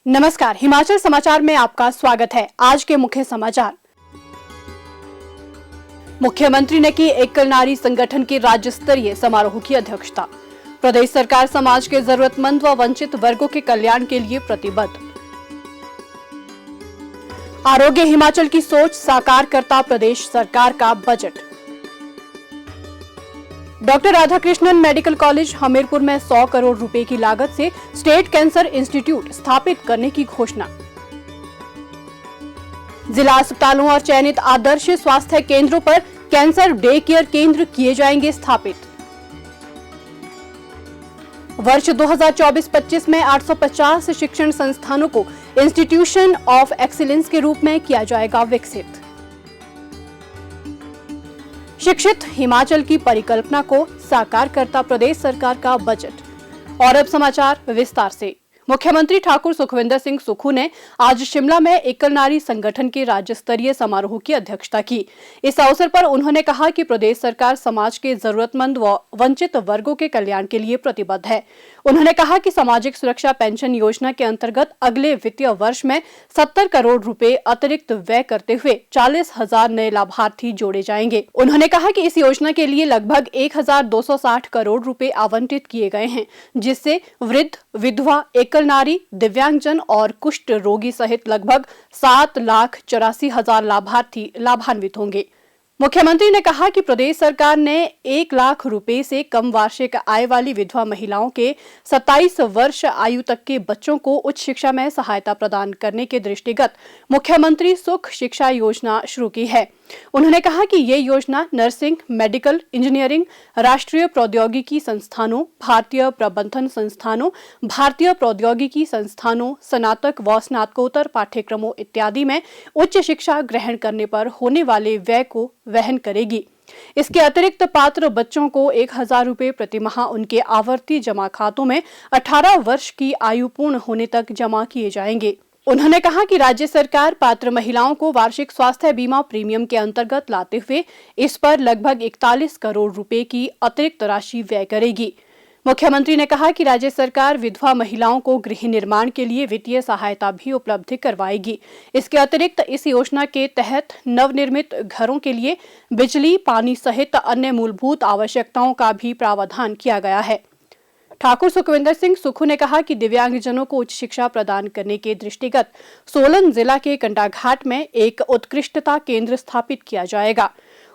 नमस्कार, हिमाचल समाचार में आपका स्वागत है। आज के मुख्य समाचार। मुख्यमंत्री ने की एकल नारी संगठन की राज्य स्तरीय समारोह की अध्यक्षता। प्रदेश सरकार समाज के जरूरतमंद व वंचित वर्गों के कल्याण के लिए प्रतिबद्ध। आरोग्य हिमाचल की सोच साकार करता प्रदेश सरकार का budget. Doctor Radhakrishnan medical college Hamirpur में 100 करोड़ रुपए की लागत से स्टेट कैंसर इंस्टीट्यूट स्थापित करने की घोषणा। जिला अस्पतालों और चयनित आदर्श स्वास्थ्य केंद्रों पर कैंसर डे केयर केंद्र किए जाएंगे स्थापित। वर्ष 2024-25 में 850 शिक्षण संस्थानों को इंस्टीट्यूशन ऑफ एक्सीलेंस के रूप में किया जाएगा विकसित। शिक्षित हिमाचल की परिकल्पना को साकार करता प्रदेश सरकार का बजट। और अब समाचार विस्तार से। मुख्यमंत्री ठाकुर सुखविंदर सिंह सुक्खू ने आज शिमला में एकल नारी संगठन के राज्य स्तरीय समारोह की अध्यक्षता की। इस अवसर पर उन्होंने कहा कि प्रदेश सरकार समाज के जरूरतमंद व वंचित वर्गों के कल्याण के लिए प्रतिबद्ध है। उन्होंने कहा कि सामाजिक सुरक्षा पेंशन योजना के अंतर्गत अगले वित्तीय वर्ष में 70 करोड़ रुपए अतिरिक्त व्यय करते हुए 40,000 नए लाभार्थी जोड़े जाएंगे। उन्होंने कहा कि इस योजना के लिए लगभग 1,260 करोड़ रुपए आवंटित किए गए हैं, जिससे वृद्ध, विधवा, एकल नारी, दिव्यांगजन और कुष्ठ रोगी सहित लगभग 7,84,000 लाभार्थी लाभान्वित होंगे। मुख्यमंत्री ने कहा कि प्रदेश सरकार ने 1 लाख रुपए से कम वार्षिक आय वाली विधवा महिलाओं के 27 वर्ष आयु तक के बच्चों को उच्च शिक्षा में सहायता प्रदान करने के दृष्टिगत मुख्यमंत्री सुख शिक्षा योजना शुरू की है। उन्होंने कहा कि ये योजना नर्सिंग, मेडिकल, इंजीनियरिंग, राष्ट्रीय प्रौद्योगिकी संस्थानों, भारतीय प्रबंधन संस्थानों, भारतीय प्रौद्योगिकी संस्थानों, स्नातक व स्नातकोत्तर पाठ्यक्रमों इत्यादि में उच्च शिक्षा ग्रहण करने पर होने वाले व्यय को वहन करेगी। इसके अतिरिक्त पात्र बच्चों को 1,000 रुपए प्रति माह उनके आवर्ती जमा खातों में 18 वर्ष की आयु पूर्ण होने तक जमा किए जाएंगे। उन्होंने कहा कि राज्य सरकार पात्र महिलाओं को वार्षिक स्वास्थ्य बीमा प्रीमियम के अंतर्गत लाते हुए इस पर लगभग 41 करोड़ रुपए की अतिरिक्त राशि व्यय करेगी। मुख्यमंत्री ने कहा कि राज्य सरकार विधवा महिलाओं को गृह निर्माण के लिए वित्तीय सहायता भी उपलब्ध करवाएगी। इसके अतिरिक्त इस योजना के तहत नवनिर्मित घरों के लिए बिजली, पानी सहित अन्य मूलभूत आवश्यकताओं का भी प्रावधान किया गया है। ठाकुर सुखविंदर सिंह सुक्खू ने कहा कि दिव्यांगजनों को उच्च शिक्षा प्रदान करने के दृष्टिगत सोलन जिला के कंडाघाट में एक उत्कृष्टता केंद्र स्थापित किया जाएगा।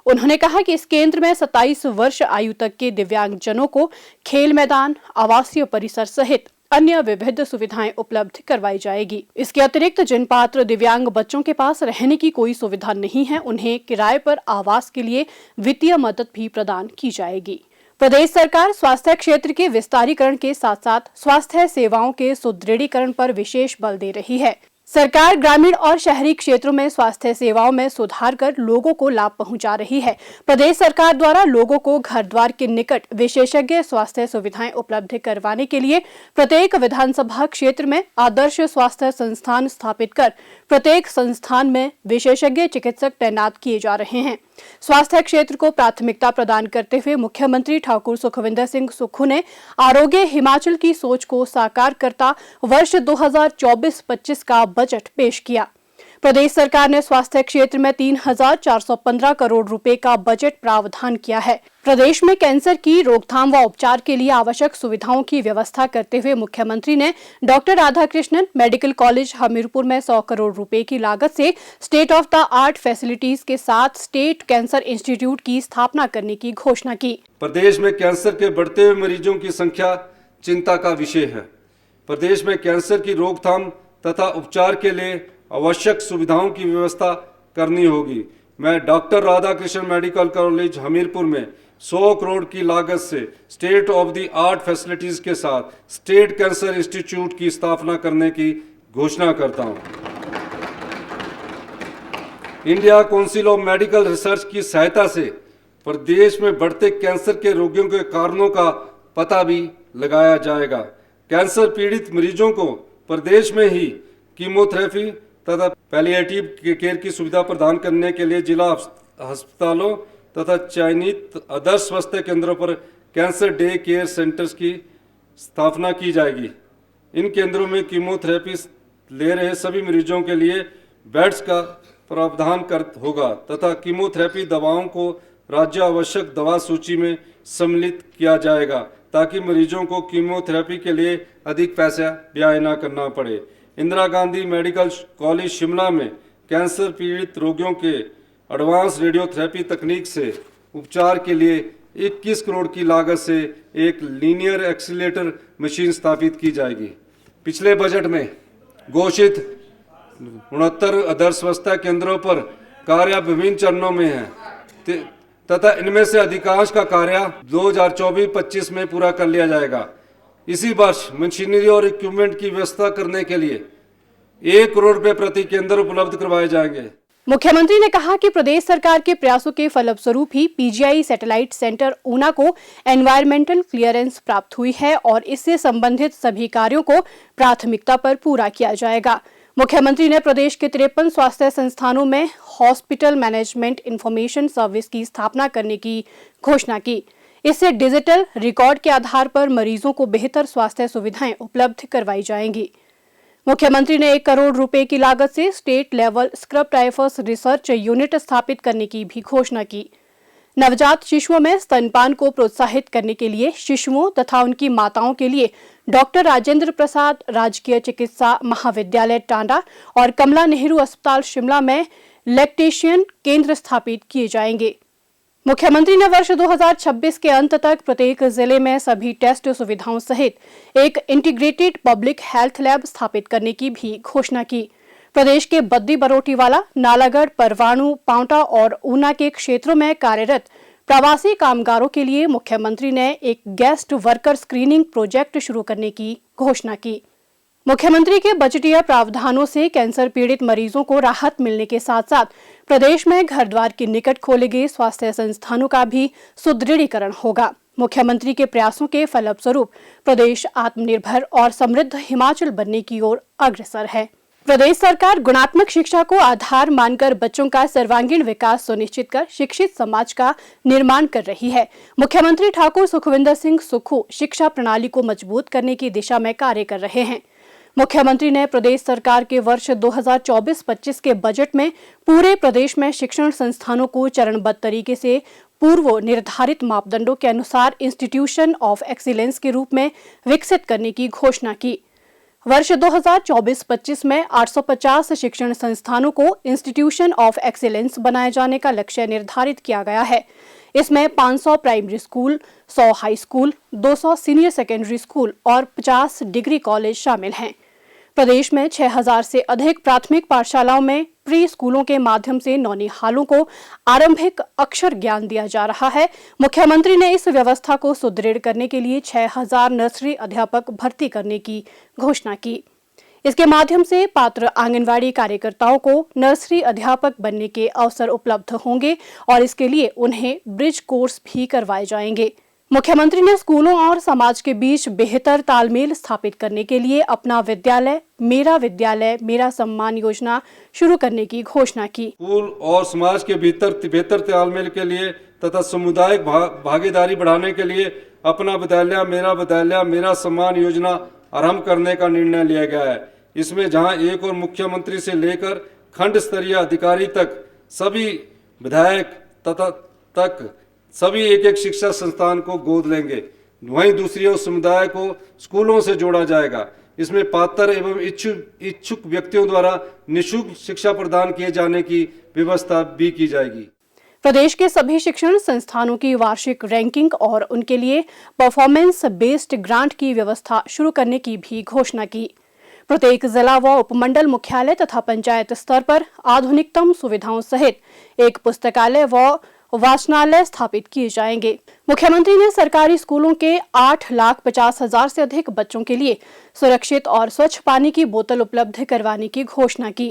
उन्होंने कहा कि इस केंद्र में 27 वर्ष आयु तक के दिव्यांगजनों को खेल मैदान, आवासीय परिसर सहित अन्य विविध सुविधाएं उपलब्ध करवाई जाएगी। इसके अतिरिक्त जिन पात्र दिव्यांग बच्चों के पास रहने की कोई सुविधा नहीं है, उन्हें किराए पर आवास के लिए वित्तीय मदद भी प्रदान की जाएगी। प्रदेश सरकार स्वास्थ्य क्षेत्र के विस्तारीकरण के साथ साथ स्वास्थ्य सेवाओं के सुदृढ़ीकरण पर विशेष बल दे रही है। सरकार ग्रामीण और शहरी क्षेत्रों में स्वास्थ्य सेवाओं में सुधार कर लोगों को लाभ पहुंचा रही है। प्रदेश सरकार द्वारा लोगों को घर द्वार के निकट विशेषज्ञ स्वास्थ्य सुविधाएं उपलब्ध करवाने के लिए प्रत्येक विधानसभा क्षेत्र में आदर्श स्वास्थ्य संस्थान स्थापित कर प्रत्येक संस्थान में विशेषज्ञ चिकित्सक तैनात किए जा रहे हैं। स्वास्थ्य क्षेत्र को प्राथमिकता प्रदान करते हुए मुख्यमंत्री ठाकुर सुखविंदर सिंह सुक्खू ने आरोग्य हिमाचल की सोच को साकार करता वर्ष 2024-25 का बजट पेश किया। प्रदेश सरकार ने स्वास्थ्य क्षेत्र में 3,415 करोड़ रुपए का बजट प्रावधान किया है। प्रदेश में कैंसर की रोकथाम व उपचार के लिए आवश्यक सुविधाओं की व्यवस्था करते हुए मुख्यमंत्री ने doctor Radhakrishnan medical college Hamirpur में 100 करोड़ रुपए की लागत से state of the art facilities के साथ स्टेट कैंसर इंस्टीट्यूट की स्थापना करने की घोषणा की। प्रदेश में कैंसर के बढ़ते हुए मरीजों की संख्या चिंता का विषय है। प्रदेश में कैंसर की रोकथाम तथा उपचार के लिए आवश्यक सुविधाओं की व्यवस्था करनी होगी। मैं doctor Radhakrishnan medical college Hamirpur में 100 करोड़ की लागत से state of the art facilities के साथ स्टेट कैंसर इंस्टीट्यूट की स्थापना करने की घोषणा करता हूं। India council of medical research की सहायता से प्रदेश में बढ़ते कैंसर के रोगियों के कारणों का पता भी लगाया जाएगा। कैंसर पीड़ित मरीजों को प्रदेश में ही कीमोथेरेपी तथा पैलिएटिव केयर की सुविधा प्रदान करने के लिए जिला अस्पतालों तथा चयनित आदर्श स्वास्थ्य केंद्रों पर कैंसर डे केयर सेंटर्स की स्थापना की जाएगी। इन केंद्रों में कीमोथेरेपी ले रहे सभी मरीजों के लिए बेड्स का प्रावधान होगा तथा कीमोथेरेपी दवाओं को राज्य आवश्यक दवा सूची में सम्मिलित किया जाएगा ताकि मरीजों को कीमोथेरेपी के लिए अधिक पैसा व्यय न करना पड़े। इंदिरा गांधी मेडिकल कॉलेज शिमला में कैंसर पीड़ित रोगियों के एडवांस रेडियोथेरेपी तकनीक से उपचार के लिए 21 करोड़ की लागत से एक लीनियर एक्सीलेटर मशीन स्थापित की जाएगी। पिछले बजट में घोषित 69 आदर्श स्वास्थ्य केंद्रों पर कार्य विभिन्न चरणों में है तथा इनमें से अधिकांश का कार्य 2024-25 में पूरा कर लिया जाएगा। इसी वर्ष मशीनरी और इक्विपमेंट की व्यवस्था करने के लिए 1 करोड़ रुपए प्रति केंद्र उपलब्ध करवाए जाएंगे। मुख्यमंत्री ने कहा कि प्रदेश सरकार के प्रयासों के फलस्वरूप ही पीजीआई सैटेलाइट सेंटर ऊना को एनवायरमेंटल क्लियरेंस प्राप्त हुई है और इससे संबंधित सभी कार्यों को प्राथमिकता पर पूरा किया जाएगा। मुख्यमंत्री ने प्रदेश के 53 स्वास्थ्य संस्थानों में हॉस्पिटल मैनेजमेंट इंफॉर्मेशन सर्विस की स्थापना करने की घोषणा की। इससे डिजिटल रिकॉर्ड के आधार पर मरीजों को बेहतर स्वास्थ्य सुविधाएं उपलब्ध करवाई जाएंगी। मुख्यमंत्री ने 1 करोड़ रुपए की लागत से state level scrub typhus research unit स्थापित करने की भी घोषणा की। नवजात शिशुओं में स्तनपान को प्रोत्साहित करने के लिए शिशुओं तथा उनकी माताओं के लिए डॉक्टर राजेंद्र प्रसाद राजकीय चिकित्सा महाविद्यालय टांडा और कमला नेहरू अस्पताल शिमला में लैक्टेशन केंद्र स्थापित किए जाएंगे। मुख्यमंत्री ने वर्ष 2026 के अंत तक प्रत्येक जिले में सभी टेस्ट सुविधाओं सहित एक इंटीग्रेटेड पब्लिक हेल्थ लैब स्थापित करने की भी घोषणा की। प्रदेश के बद्दी बरोटीवाला, नालागढ़, परवाणु, पांवटा और ऊना के क्षेत्रों में कार्यरत प्रवासी कामगारों के लिए मुख्यमंत्री ने एक गेस्ट वर्कर स्क्रीनिंग प्रोजेक्ट शुरू करने की घोषणा की। मुख्यमंत्री के बजटीय प्रावधानों से कैंसर पीड़ित मरीजों को राहत मिलने के साथ साथ प्रदेश में घर द्वार के निकट खोले गए स्वास्थ्य संस्थानों का भी सुदृढ़ीकरण होगा। मुख्यमंत्री के प्रयासों के फलस्वरूप प्रदेश आत्मनिर्भर और समृद्ध हिमाचल बनने की ओर अग्रसर है। प्रदेश सरकार गुणात्मक शिक्षा को आधार मानकर बच्चों का सर्वांगीण विकास सुनिश्चित कर शिक्षित समाज का निर्माण कर रही है। मुख्यमंत्री ठाकुर सुखविंदर सिंह सुक्खू शिक्षा प्रणाली को मजबूत करने की दिशा में कार्य कर रहे हैं। मुख्यमंत्री ने प्रदेश सरकार के वर्ष 2024-25 के बजट में पूरे प्रदेश में शिक्षण संस्थानों को चरणबद्ध तरीके से पूर्व निर्धारित मापदंडों के अनुसार इंस्टीट्यूशन ऑफ एक्सीलेंस के रूप में विकसित करने की घोषणा की। वर्ष 2024-25 में 850 शिक्षण संस्थानों को इंस्टीट्यूशन ऑफ एक्सीलेंस बनाए जाने का लक्ष्य निर्धारित किया गया है। इसमें 500 primary school, 100 high school, 200 senior secondary school और 50 डिग्री कॉलेज शामिल हैं। प्रदेश में 6000 से अधिक प्राथमिक पाठशालाओं में प्री स्कूलों के माध्यम से नौनिहालों को आरंभिक अक्षर ज्ञान दिया जा रहा है। मुख्यमंत्री ने इस व्यवस्था को सुदृढ़ करने के लिए 6000 नर्सरी अध्यापक भर्ती करने की घोषणा की। इसके माध्यम से पात्र आंगनवाड़ी कार्यकर्ताओं को नर्सरी अध्यापक बनने के अवसर उपलब्ध होंगे और इसके लिए उन्हें ब्रिज कोर्स भी करवाए जाएंगे। मुख्यमंत्री ने स्कूलों और समाज के बीच बेहतर तालमेल स्थापित करने के लिए अपना विद्यालय मेरा सम्मान योजना शुरू करने की घोषणा की। स्कूल और समाज के भीतर बेहतर तालमेल के लिए तथा सामुदायिक भागीदारी बढ़ाने के लिए अपना विद्यालय मेरा सम्मान योजना आरंभ करने का निर्णय लिया गया है। इसमें जहां एक और मुख्यमंत्री से लेकर खंड स्तरीय अधिकारी तक सभी विधायक तक सभी एक शिक्षा संस्थान को गोद लेंगे, वहीं दूसरी ओर समुदाय को स्कूलों से जोड़ा जाएगा। इसमें पात्र एवं इच्छुक व्यक्तियों द्वारा निःशुल्क शिक्षा प्रदान किए जाने की व्यवस्था भी की जाएगी। प्रदेश के सभी शिक्षण संस्थानों की वार्षिक रैंकिंग और उनके लिए परफॉर्मेंस बेस्ड ग्रांट की व्यवस्था शुरू करने की भी घोषणा की। प्रत्येक जिला व उपमंडल मुख्यालय तथा पंचायत स्तर पर आधुनिकतम सुविधाओं सहित एक पुस्तकालय व वाचनालय स्थापित किए जाएंगे। मुख्यमंत्री ने सरकारी स्कूलों के 8,50,000 से अधिक बच्चों के लिए सुरक्षित और स्वच्छ पानी की बोतल उपलब्ध करवाने की घोषणा की।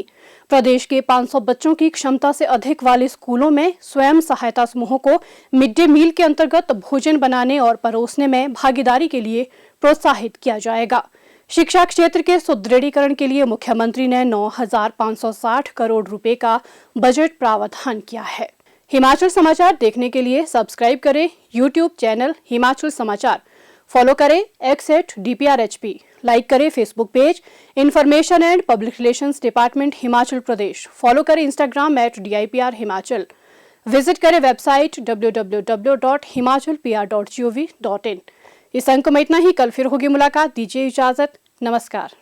प्रदेश के 500 बच्चों की क्षमता से अधिक वाले स्कूलों में स्वयं सहायता समूहों को मिड डे मील के अंतर्गत भोजन बनाने और परोसने में भागीदारी के लिए प्रोत्साहित किया जाएगा। शिक्षा क्षेत्र के सुदृढ़ीकरण के लिए मुख्यमंत्री ने 9,560 करोड़ रुपए का बजट प्रावधान किया है। हिमाचल समाचार देखने के लिए सब्सक्राइब करें YouTube चैनल हिमाचल समाचार। फॉलो करें x@DPRHP, लाइक करें Facebook page information and public relations department Himachal Pradesh, follow करें इंस्टाग्राम @DIPR हिमाचल, विजिट करें वेबसाइट www.himachalpr.gov.in। इस अंक में इतना ही। कल फिर होगी मुलाकात। दीजिए इजाजत। नमस्कार।